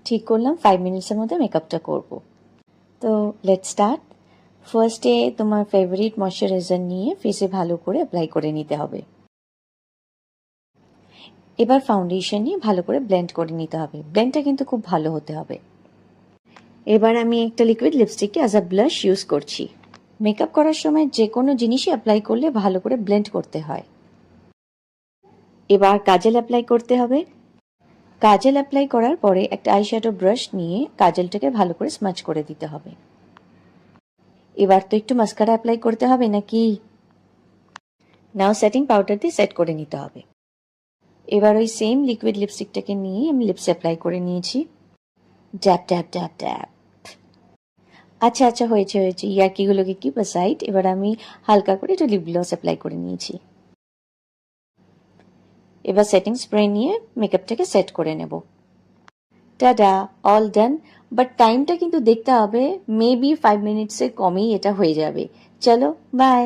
ঠিক করলাম 5 মিনিটসের মধ্যে মেকআপটা করব। তো লেটস স্টার্ট। ফার্স্টে তোমার ফেভারিট ময়শ্চারাইজার নিয়ে ফেসে ভালো করে অ্যাপ্লাই করে নিতে হবে। এবার ফাউন্ডেশন নিয়ে ভালো করে ব্লেন্ড করে নিতে হবে। ব্লেন্ডটা কিন্তু খুব ভালো হতে হবে। এবার আমি একটা লিকুইড লিপস্টিককে অ্যাজ আ ব্লাশ ইউজ করছি। মেকআপ করার সময় যে কোনো জিনিসই অ্যাপ্লাই করলে ভালো করে ব্লেন্ড করতে হয়। এবার কাজল অ্যাপ্লাই করতে হবে। কাজল অ্যাপ্লাই করার পরে একটা আইশ্যাডো ব্রাশ নিয়ে কাজলটাকে ভালো করে স্মাচ করে দিতে হবে। এবার তো একটু মাস্কারা অ্যাপ্লাই করতে হবে নাকি? নাও সেটিং পাউডার দিয়ে সেট করে নিতে হবে। এবার ওই সেম লিকুইড লিপস্টিকটাকে নিয়ে আমি লিপস অ্যাপ্লাই করে নিয়েছি। ড্যাপ ড্যাপ ড্যাপ ড্যাপ। আচ্ছা আচ্ছা, হয়েছে হয়েছে, ইয়ার্কিগুলোকে কি সাইড। এবার আমি হালকা করে একটু লিপ গ্লস অ্যাপ্লাই করে নিয়েছি। এবার সেটিং স্প্রে নিয়ে মেকআপটাকে সেট করে নেব। Ta-da, all done. বাট টাইমটা কিন্তু দেখতে হবে, মেবি 5 মিনিটসের কমেই এটা হয়ে যাবে। চলো বাই।